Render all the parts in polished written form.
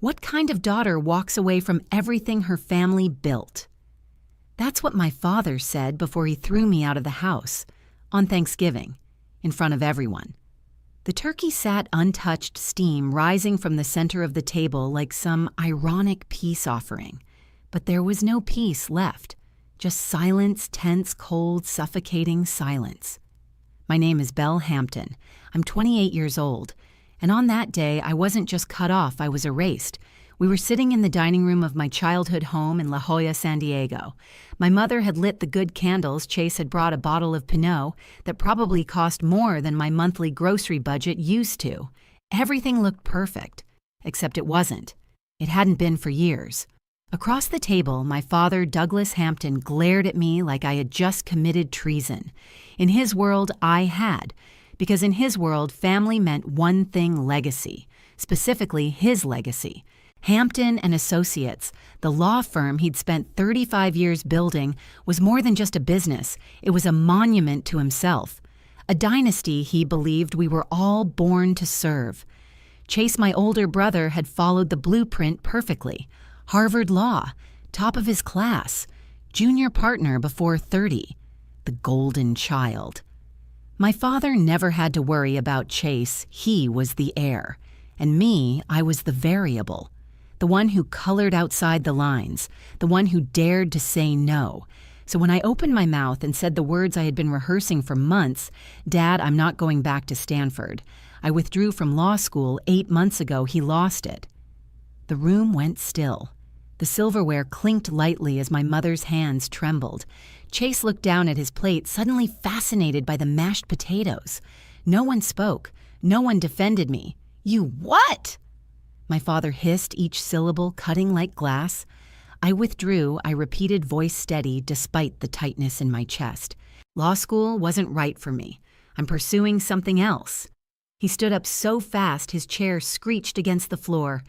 What kind of daughter walks away from everything her family built? That's what my father said before he threw me out of the house, on Thanksgiving, in front of everyone. The turkey sat untouched, steam rising from the center of the table like some ironic peace offering. But there was no peace left, just silence, tense, cold, suffocating silence. My name is Belle Hampton. I'm 28 years old. And on that day, I wasn't just cut off, I was erased. We were sitting in the dining room of my childhood home in La Jolla, San Diego. My mother had lit the good candles. Chase had brought a bottle of Pinot that probably cost more than my monthly grocery budget used to. Everything looked perfect, except it wasn't. It hadn't been for years. Across the table, my father, Douglas Hampton, glared at me like I had just committed treason. In his world, I had. Because in his world, family meant one thing: legacy, specifically his legacy. Hampton and Associates, the law firm he'd spent 35 years building, was more than just a business. It was a monument to himself. A dynasty he believed we were all born to serve. Chase, my older brother, had followed the blueprint perfectly. Harvard Law, top of his class, junior partner before 30, the golden child. My father never had to worry about Chase. He was the heir. And me, I was the variable. The one who colored outside the lines. The one who dared to say no. So when I opened my mouth and said the words I had been rehearsing for months, "Dad, I'm not going back to Stanford. I withdrew from law school 8 months ago," he lost it. The room went still. The silverware clinked lightly as my mother's hands trembled. Chase looked down at his plate, suddenly fascinated by the mashed potatoes. No one spoke. No one defended me. "You what?" My father hissed, each syllable cutting like glass. I withdrew, I repeated, voice steady despite the tightness in my chest. Law school wasn't right for me. I'm pursuing something else. He stood up so fast his chair screeched against the floor.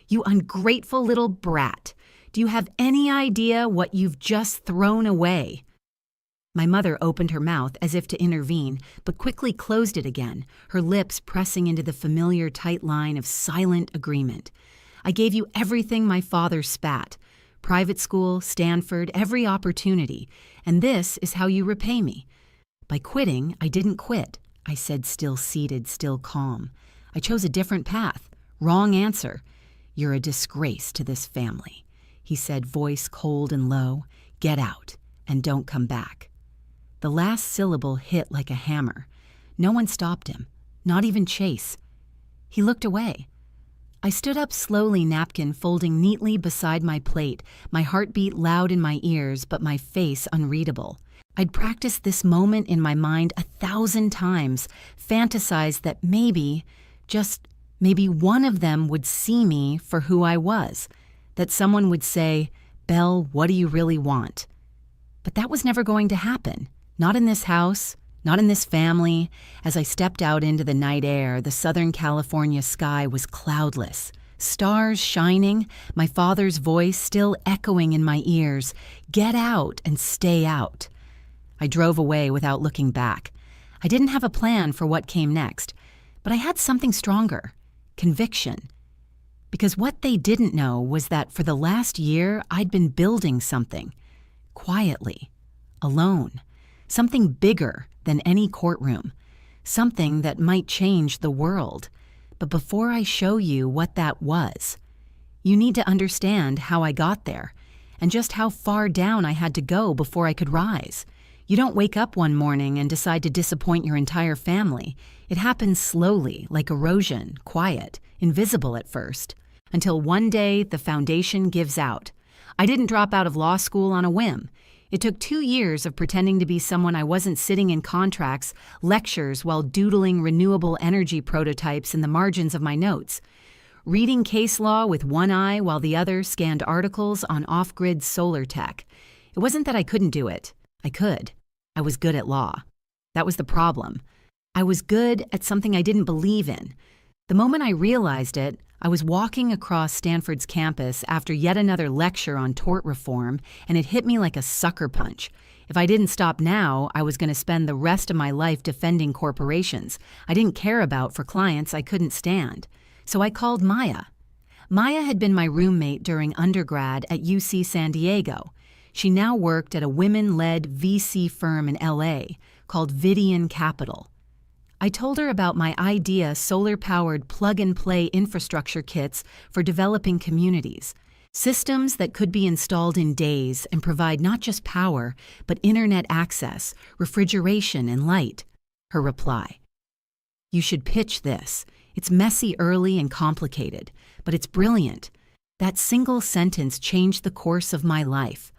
"You ungrateful little brat. Do you have any idea what you've just thrown away?" My mother opened her mouth as if to intervene, but quickly closed it again, her lips pressing into the familiar tight line of silent agreement. "I gave you everything my father spat. Private school, Stanford, every opportunity. And this is how you repay me." By quitting, I didn't quit, I said, still seated, still calm. I chose a different path. Wrong answer. "You're a disgrace to this family," he said, voice cold and low. "Get out, and don't come back." The last syllable hit like a hammer. No one stopped him, not even Chase. He looked away. I stood up slowly, napkin folding neatly beside my plate, my heartbeat loud in my ears, but my face unreadable. I'd practiced this moment in my mind 1,000 times, fantasized that maybe, just maybe one of them would see me for who I was, that someone would say, "Belle, what do you really want?" But that was never going to happen. Not in this house, not in this family. As I stepped out into the night air, the Southern California sky was cloudless. Stars shining, my father's voice still echoing in my ears. "Get out and stay out." I drove away without looking back. I didn't have a plan for what came next, but I had something stronger: conviction. Because what they didn't know was that for the last year, I'd been building something. Quietly. Alone. Something bigger than any courtroom. Something that might change the world. But before I show you what that was, you need to understand how I got there, and just how far down I had to go before I could rise. You don't wake up one morning and decide to disappoint your entire family. It happens slowly, like erosion, quiet, invisible at first, until one day the foundation gives out. I didn't drop out of law school on a whim. It took 2 years of pretending to be someone I wasn't, sitting in contracts, lectures while doodling renewable energy prototypes in the margins of my notes, reading case law with one eye while the other scanned articles on off-grid solar tech. It wasn't that I couldn't do it. I could. I was good at law. That was the problem. I was good at something I didn't believe in. The moment I realized it, I was walking across Stanford's campus after yet another lecture on tort reform, and it hit me like a sucker punch. If I didn't stop now, I was going to spend the rest of my life defending corporations I didn't care about for clients I couldn't stand. So I called Maya. Maya had been my roommate during undergrad at UC San Diego. She now worked at a women-led VC firm in LA called Vidian Capital. I told her about my idea solar-powered plug-and-play infrastructure kits for developing communities, systems that could be installed in days and provide not just power, but internet access, refrigeration, and light. Her reply: "You should pitch this. It's messy early and complicated, but it's brilliant." That single sentence changed the course of my life.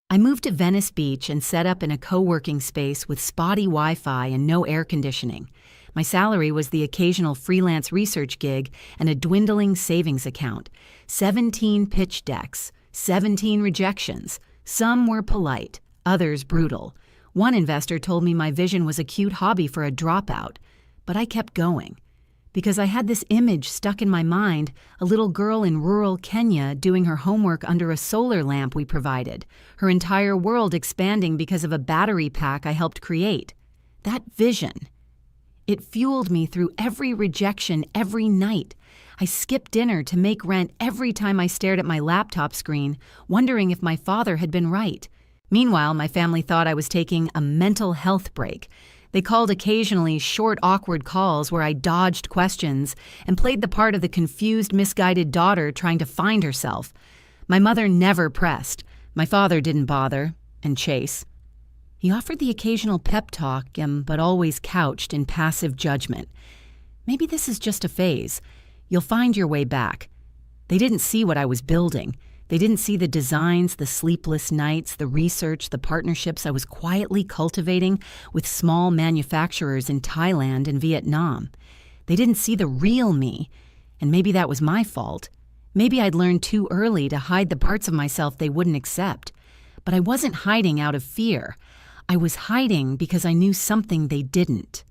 I moved to Venice Beach and set up in a co-working space with spotty Wi-Fi and no air conditioning. My salary was the occasional freelance research gig and a dwindling savings account. 17 pitch decks, 17 rejections. Some were polite, others brutal. One investor told me my vision was a cute hobby for a dropout, but I kept going. Because I had this image stuck in my mind, a little girl in rural Kenya doing her homework under a solar lamp we provided, her entire world expanding because of a battery pack I helped create. That vision. It fueled me through every rejection every night. I skipped dinner to make rent every time I stared at my laptop screen, wondering if my father had been right. Meanwhile, my family thought I was taking a mental health break. They called occasionally short, awkward calls where I dodged questions and played the part of the confused, misguided daughter trying to find herself. My mother never pressed. My father didn't bother and chase. He offered the occasional pep talk, but always couched in passive judgment. Maybe this is just a phase. You'll find your way back. They didn't see what I was building. They didn't see the designs, the sleepless nights, the research, the partnerships I was quietly cultivating with small manufacturers in Thailand and Vietnam. They didn't see the real me, and maybe that was my fault. Maybe I'd learned too early to hide the parts of myself they wouldn't accept. But I wasn't hiding out of fear. I was hiding because I knew something they didn't.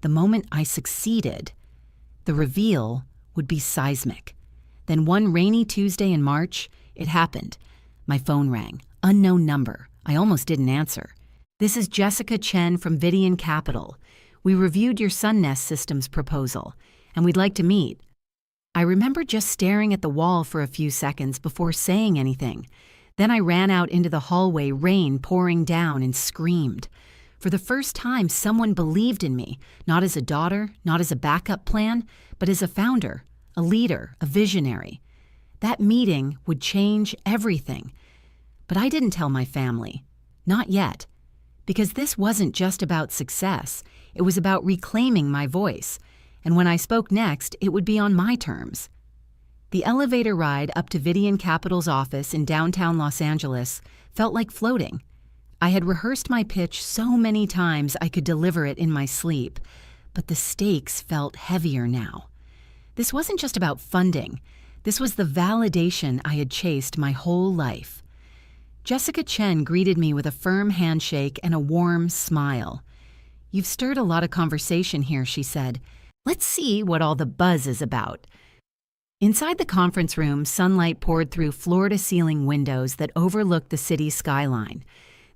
The moment I succeeded, the reveal would be seismic. Then one rainy Tuesday in March, it happened. My phone rang. Unknown number. I almost didn't answer. "This is Jessica Chen from Vidian Capital. We reviewed your Sun Nest Systems proposal, and we'd like to meet." I remember just staring at the wall for a few seconds before saying anything. Then I ran out into the hallway, rain pouring down, and screamed. For the first time, someone believed in me, not as a daughter, not as a backup plan, but as a founder, a leader, a visionary. That meeting would change everything. But I didn't tell my family. Not yet. Because this wasn't just about success. It was about reclaiming my voice. And when I spoke next, it would be on my terms. The elevator ride up to Vidian Capital's office in downtown Los Angeles felt like floating. I had rehearsed my pitch so many times I could deliver it in my sleep, but the stakes felt heavier now. This wasn't just about funding. This was the validation I had chased my whole life. Jessica Chen greeted me with a firm handshake and a warm smile. "You've stirred a lot of conversation here," she said. "Let's see what all the buzz is about." Inside the conference room, sunlight poured through floor-to-ceiling windows that overlooked the city's skyline.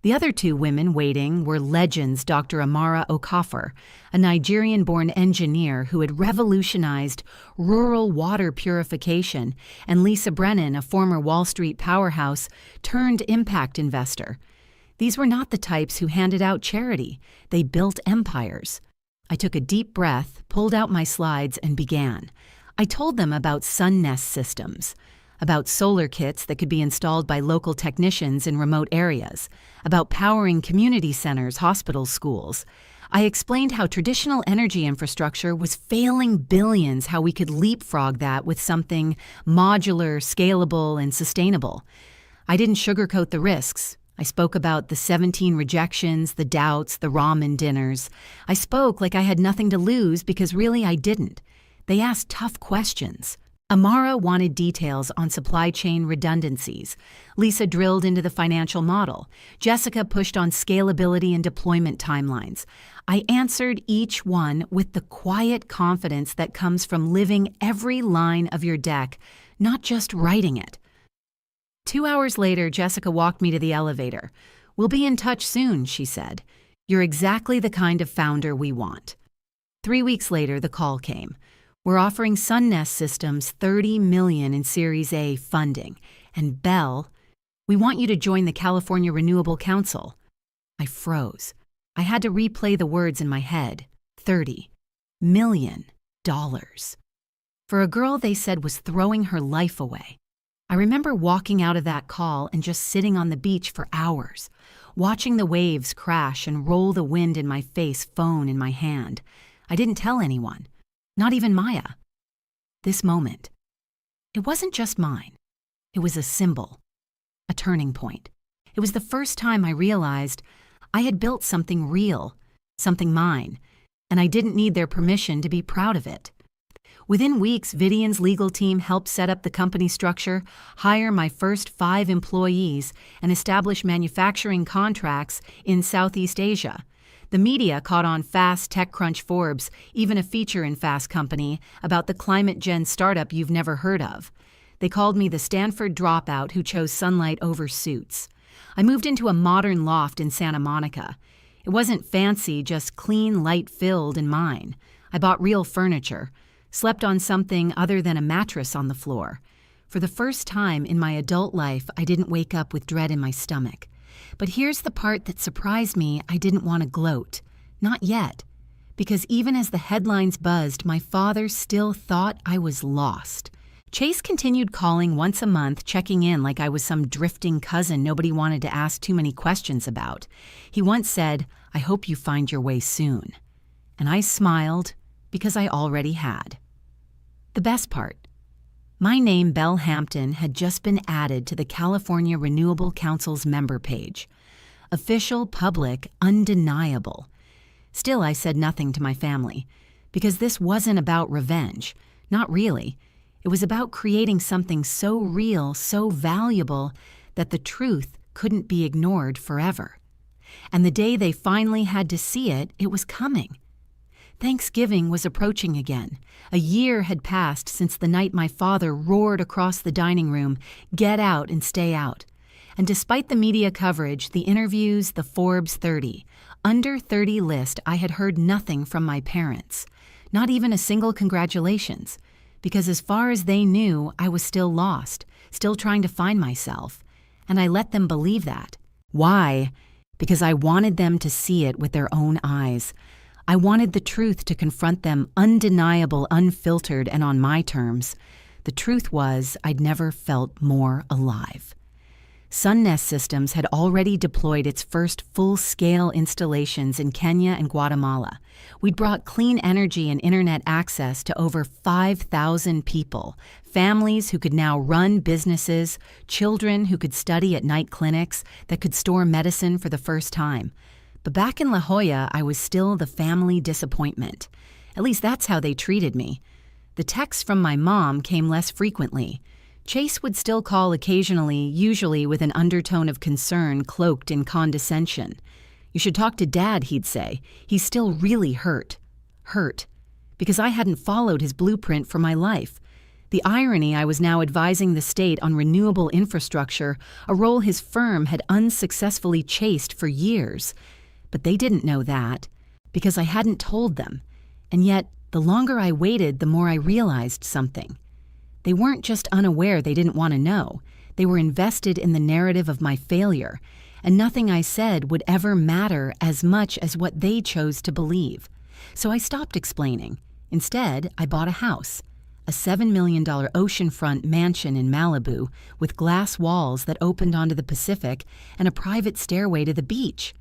The other two women waiting were legends Dr. Amara Okafor, a Nigerian-born engineer who had revolutionized rural water purification, and Lisa Brennan, a former Wall Street powerhouse turned impact investor. These were not the types who handed out charity. They built empires. I took a deep breath, pulled out my slides, and began. I told them about Sun Nest Systems, about solar kits that could be installed by local technicians in remote areas, about powering community centers, hospitals, schools. I explained how traditional energy infrastructure was failing billions, how we could leapfrog that with something modular, scalable, and sustainable. I didn't sugarcoat the risks. I spoke about the 17 rejections, the doubts, the ramen dinners. I spoke like I had nothing to lose because really I didn't. They asked tough questions. Amara wanted details on supply chain redundancies. Lisa drilled into the financial model. Jessica pushed on scalability and deployment timelines. I answered each one with the quiet confidence that comes from living every line of your deck, not just writing it. 2 hours later, Jessica walked me to the elevator. "We'll be in touch soon," she said. "You're exactly the kind of founder we want." 3 weeks later, the call came. We're offering Sunnest Systems $30 million in Series A funding. And Belle, we want you to join the California Renewable Council. I froze. I had to replay the words in my head. $30 million. For a girl they said was throwing her life away. I remember walking out of that call and just sitting on the beach for hours, watching the waves crash and roll the wind in my face, phone in my hand. I didn't tell anyone, not even Maya. This moment, it wasn't just mine. It was a symbol, a turning point. It was the first time I realized I had built something real, something mine, and I didn't need their permission to be proud of it. Within weeks, Vidyan's legal team helped set up the company structure, hire my first 5 employees, and establish manufacturing contracts in Southeast Asia. The media caught on fast. TechCrunch, Forbes, even a feature in Fast Company about the climate gen startup you've never heard of. They called me the Stanford dropout who chose sunlight over suits. I moved into a modern loft in Santa Monica. It wasn't fancy, just clean, light-filled and mine. I bought real furniture. Slept on something other than a mattress on the floor. For the first time in my adult life, I didn't wake up with dread in my stomach. But here's the part that surprised me. I didn't want to gloat. Not yet. Because even as the headlines buzzed, my father still thought I was lost. Chase continued calling once a month, checking in like I was some drifting cousin nobody wanted to ask too many questions about. He once said, "I hope you find your way soon." And I smiled because I already had. The best part, my name, Belle Hampton, had just been added to the California Renewable Council's member page. Official, public, undeniable. Still, I said nothing to my family, because this wasn't about revenge. Not really. It was about creating something so real, so valuable, that the truth couldn't be ignored forever. And the day they finally had to see it, it was coming. Thanksgiving was approaching again. A year had passed since the night my father roared across the dining room, "Get out and stay out." And despite the media coverage, the interviews, the Forbes 30, under 30 list, I had heard nothing from my parents. Not even a single congratulations. Because as far as they knew, I was still lost, still trying to find myself. And I let them believe that. Why? Because I wanted them to see it with their own eyes. I wanted the truth to confront them, undeniable, unfiltered, and on my terms. The truth was, I'd never felt more alive. Sunnest Systems had already deployed its first full-scale installations in Kenya and Guatemala. We'd brought clean energy and internet access to over 5,000 people, families who could now run businesses, children who could study at night clinics that could store medicine for the first time. But back in La Jolla, I was still the family disappointment. At least that's how they treated me. The texts from my mom came less frequently. Chase would still call occasionally, usually with an undertone of concern cloaked in condescension. "You should talk to Dad," he'd say. "He's still really hurt." Hurt. Because I hadn't followed his blueprint for my life. The irony, I was now advising the state on renewable infrastructure, a role his firm had unsuccessfully chased for years. But they didn't know that, because I hadn't told them. And yet, the longer I waited, the more I realized something. They weren't just unaware they didn't want to know. They were invested in the narrative of my failure, and nothing I said would ever matter as much as what they chose to believe. So I stopped explaining. Instead, I bought a house, a $7 million oceanfront mansion in Malibu with glass walls that opened onto the Pacific and a private stairway to the beach.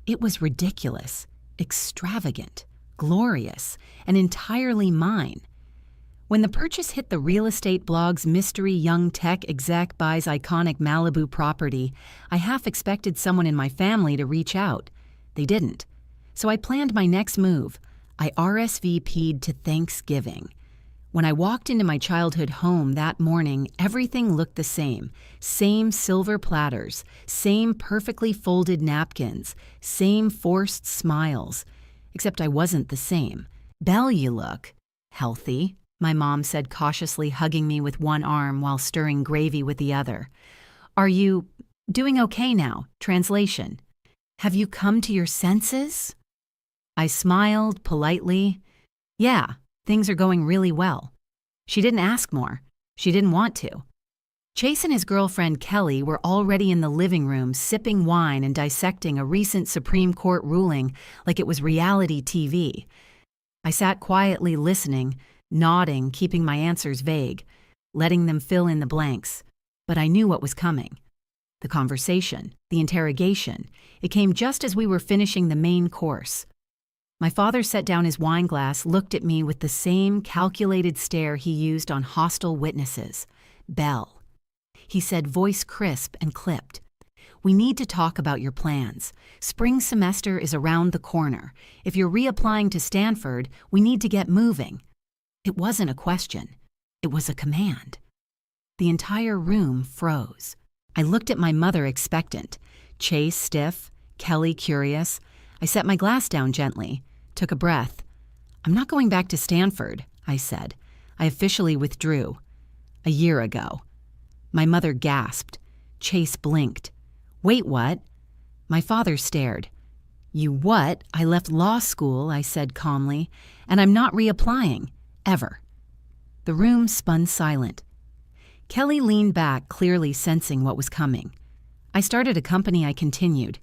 It was ridiculous, extravagant, glorious, and entirely mine. When the purchase hit the real estate blog's mystery young tech exec buys iconic Malibu property, I half expected someone in my family to reach out. They didn't. So I planned my next move. I RSVP'd to Thanksgiving. When I walked into my childhood home that morning, everything looked the same. Same silver platters, same perfectly folded napkins, same forced smiles. Except I wasn't the same. "Belle, you look healthy," my mom said cautiously, hugging me with one arm while stirring gravy with the other. "Are you doing okay now?" Translation: "Have you come to your senses?" I smiled politely. "Yeah, Things are going really well. She didn't ask more. She didn't want to. Chase and his girlfriend Kelly were already in the living room sipping wine and dissecting a recent Supreme Court ruling like it was reality TV. I sat quietly listening, nodding, keeping my answers vague, letting them fill in the blanks. But I knew what was coming. The conversation, the interrogation, it came just as we were finishing the main course. My father set down his wine glass, looked at me with the same calculated stare he used on hostile witnesses. Bell. He said, voice crisp and clipped. We need to talk about your plans. Spring semester is around the corner. If you're reapplying to Stanford, we need to get moving. It wasn't a question. It was a command. The entire room froze. I looked at my mother expectant, Chase stiff, Kelly curious. I set my glass down gently, took a breath. I'm not going back to Stanford, I said. I officially withdrew. A year ago. My mother gasped. Chase blinked. Wait, what? My father stared. You what? I left law school, I said calmly, and I'm not reapplying. Ever. The room spun silent. Kelly leaned back, clearly sensing what was coming. I started a company, I continued.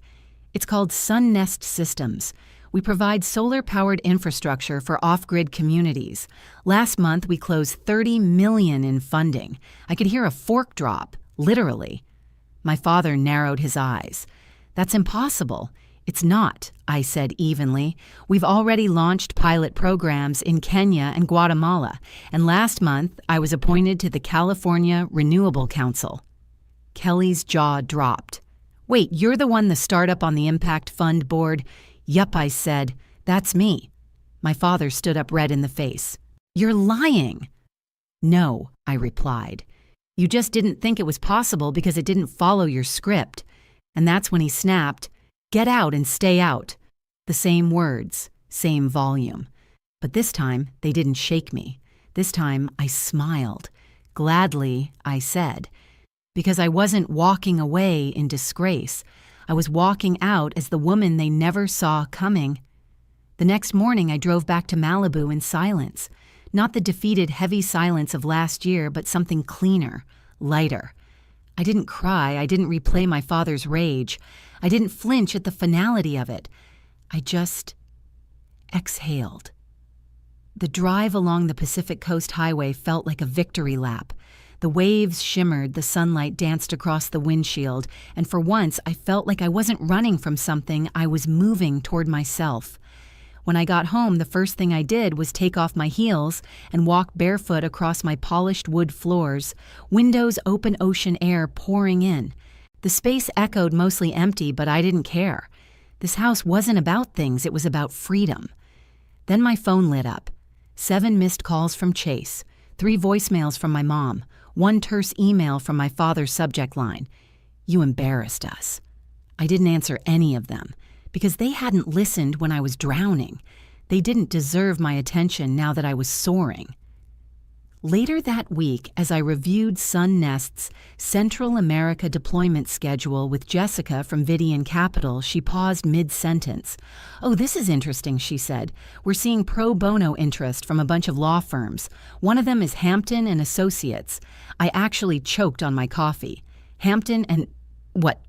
It's called Sun Nest Systems. We provide solar-powered infrastructure for off-grid communities. Last month, we closed $30 million in funding. I could hear a fork drop, literally. My father narrowed his eyes. That's impossible. It's not, I said evenly. We've already launched pilot programs in Kenya and Guatemala, and last month I was appointed to the California Renewable Council. Kelly's jaw dropped. Wait, you're the one the startup on the Impact Fund board? Yup, I said. That's me. My father stood up red in the face. You're lying. No, I replied. You just didn't think it was possible because it didn't follow your script. And that's when he snapped, get out and stay out. The same words, same volume. But this time, they didn't shake me. This time, I smiled. Gladly, I said. Because I wasn't walking away in disgrace. I was walking out as the woman they never saw coming. The next morning, I drove back to Malibu in silence. Not the defeated, heavy silence of last year, but something cleaner, lighter. I didn't cry. I didn't replay my father's rage. I didn't flinch at the finality of it. I just exhaled. The drive along the Pacific Coast Highway felt like a victory lap. The waves shimmered, the sunlight danced across the windshield, and for once I felt like I wasn't running from something, I was moving toward myself. When I got home, the first thing I did was take off my heels and walk barefoot across my polished wood floors, windows open, ocean air pouring in. The space echoed mostly empty, but I didn't care. This house wasn't about things, it was about freedom. Then my phone lit up. 7 missed calls from Chase, 3 voicemails from my mom, 1 terse email from my father's subject line. You embarrassed us. I didn't answer any of them, because they hadn't listened when I was drowning. They didn't deserve my attention now that I was soaring. Later that week, as I reviewed Sun Nest's Central America deployment schedule with Jessica from Vidian Capital, she paused mid-sentence. Oh, this is interesting, she said. We're seeing pro bono interest from a bunch of law firms. One of them is Hampton and Associates. I actually choked on my coffee. Hampton and... what?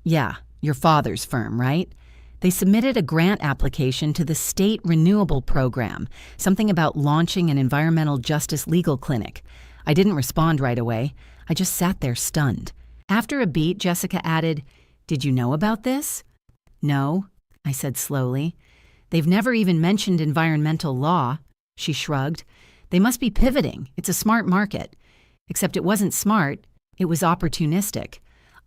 Yeah, your father's firm, right? They submitted a grant application to the State Renewable Program, something about launching an environmental justice legal clinic. I didn't respond right away. I just sat there stunned. After a beat, Jessica added, Did you know about this? No, I said slowly. They've never even mentioned environmental law. She shrugged. They must be pivoting. It's a smart market. Except it wasn't smart. It was opportunistic.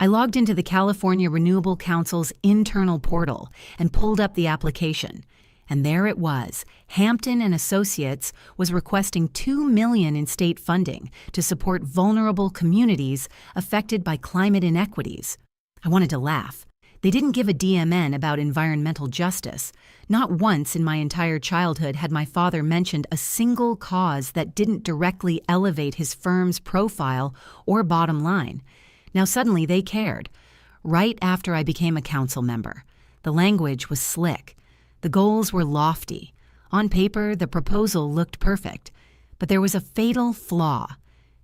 I logged into the California Renewable Council's internal portal and pulled up the application. And there it was. Hampton and Associates was requesting $2 million in state funding to support vulnerable communities affected by climate inequities. I wanted to laugh. They didn't give a DMN about environmental justice. Not once in my entire childhood had my father mentioned a single cause that didn't directly elevate his firm's profile or bottom line. Now suddenly they cared. Right after I became a council member. The language was slick. The goals were lofty. On paper, the proposal looked perfect, but there was a fatal flaw.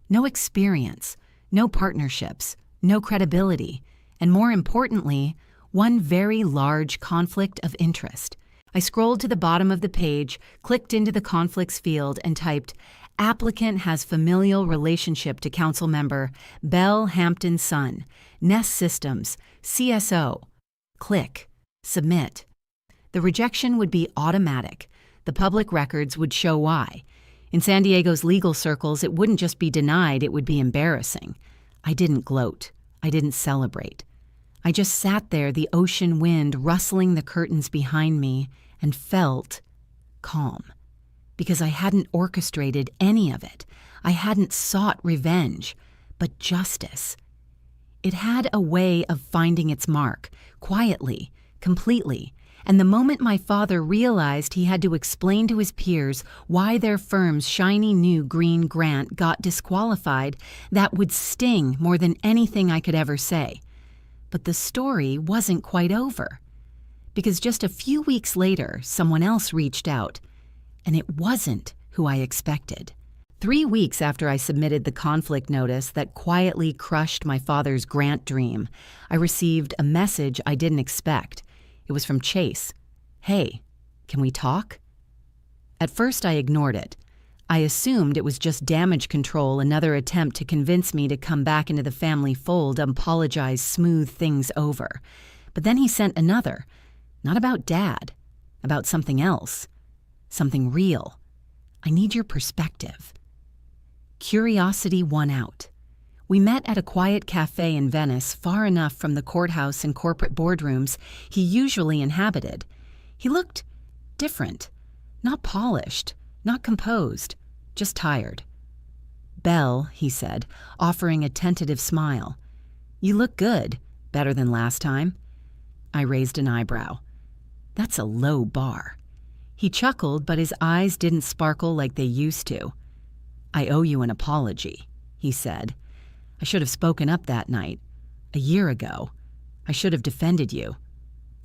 No experience, no partnerships, no credibility, and more importantly, one very large conflict of interest. I scrolled to the bottom of the page, clicked into the conflicts field, and typed, "Applicant has familial relationship to council member Belle Hampton's son, Ness Systems, CSO." Click. Submit. The rejection would be automatic. The public records would show why. In San Diego's legal circles, it wouldn't just be denied, it would be embarrassing. I didn't gloat. I didn't celebrate. I just sat there, the ocean wind rustling the curtains behind me, and felt calm. Because I hadn't orchestrated any of it. I hadn't sought revenge, but justice. It had a way of finding its mark, quietly, completely, and the moment my father realized he had to explain to his peers why their firm's shiny new green grant got disqualified, that would sting more than anything I could ever say. But the story wasn't quite over. Because just a few weeks later, someone else reached out, and it wasn't who I expected. 3 weeks after I submitted the conflict notice that quietly crushed my father's grant dream, I received a message I didn't expect. It was from Chase. "Hey, can we talk?" At first I ignored it. I assumed it was just damage control, another attempt to convince me to come back into the family fold, apologize, smooth things over. But then he sent another. Not about Dad. About something else. Something real. "I need your perspective." Curiosity won out. We met at a quiet cafe in Venice, far enough from the courthouse and corporate boardrooms he usually inhabited. He looked different. Not polished, not composed, just tired. "Belle," he said, offering a tentative smile. "You look good, better than last time." I raised an eyebrow. That's a low bar. He chuckled, but his eyes didn't sparkle like they used to. "I owe you an apology," he said. "I should have spoken up that night. A year ago. I should have defended you.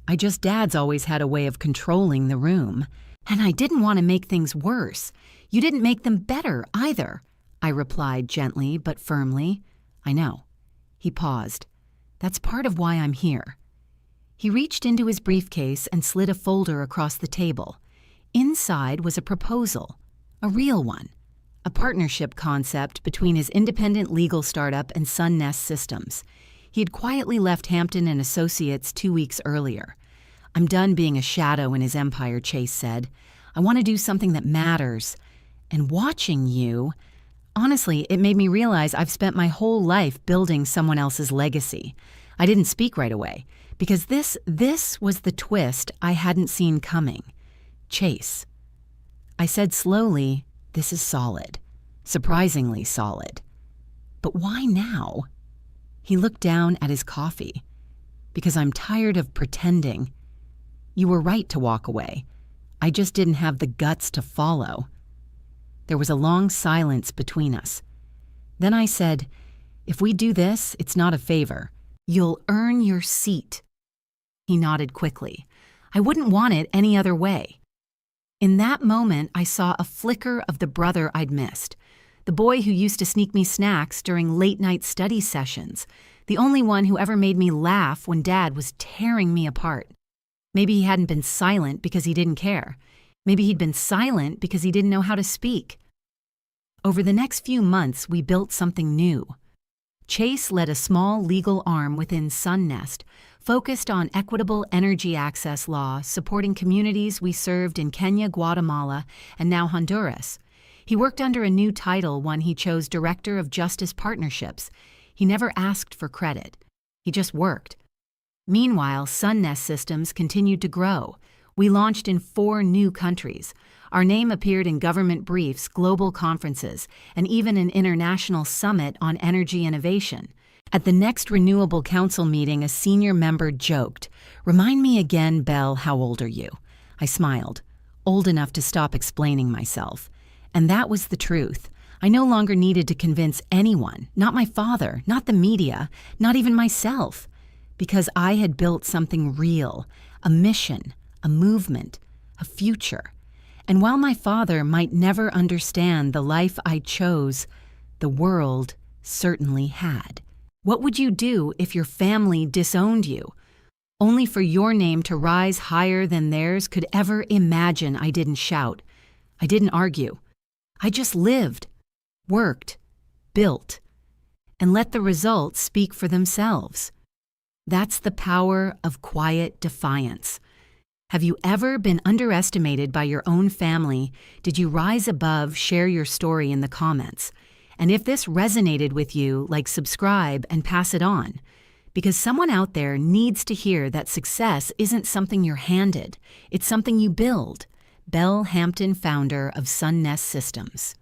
Dad's always had a way of controlling the room. And I didn't want to make things worse. You didn't make them better, either," I replied gently but firmly. "I know." He paused. "That's part of why I'm here." He reached into his briefcase and slid a folder across the table. Inside was a proposal, a real one. A partnership concept between his independent legal startup and Sun Ness Systems. He had quietly left Hampton and Associates 2 weeks earlier. "I'm done being a shadow in his empire," Chase said. "I want to do something that matters. And watching you, honestly, it made me realize I've spent my whole life building someone else's legacy." I didn't speak right away, because this was the twist I hadn't seen coming. "Chase." I said slowly, "This is solid. Surprisingly solid. But why now?" He looked down at his coffee. "Because I'm tired of pretending. You were right to walk away. I just didn't have the guts to follow." There was a long silence between us. Then I said, "If we do this, it's not a favor. You'll earn your seat." He nodded quickly. I wouldn't want it any other way. In that moment, I saw a flicker of the brother I'd missed. The boy who used to sneak me snacks during late-night study sessions. The only one who ever made me laugh when Dad was tearing me apart. Maybe he hadn't been silent because he didn't care. Maybe he'd been silent because he didn't know how to speak. Over the next few months, we built something new. Chase led a small legal arm within Sunnest, focused on equitable energy access law, supporting communities we served in Kenya, Guatemala, and now Honduras. He worked under a new title, one he chose Director of Justice Partnerships. He never asked for credit. He just worked. Meanwhile, Sunnest Systems continued to grow. We launched in 4 new countries. Our name appeared in government briefs, global conferences, and even an international summit on energy innovation. At the next Renewable Council meeting, a senior member joked, "Remind me again, Belle, how old are you?" I smiled, old enough to stop explaining myself. And that was the truth. I no longer needed to convince anyone, not my father, not the media, not even myself, because I had built something real, a mission, a movement, a future. And while my father might never understand the life I chose, the world certainly had. What would you do if your family disowned you, only for your name to rise higher than theirs could ever imagine? I didn't shout. I didn't argue. I just lived, worked, built, and let the results speak for themselves. That's the power of quiet defiance. Have you ever been underestimated by your own family? Did you rise above? Share your story in the comments. And if this resonated with you, subscribe and pass it on. Because someone out there needs to hear that success isn't something you're handed. It's something you build. Belle Hampton, founder of Sun Nest Systems.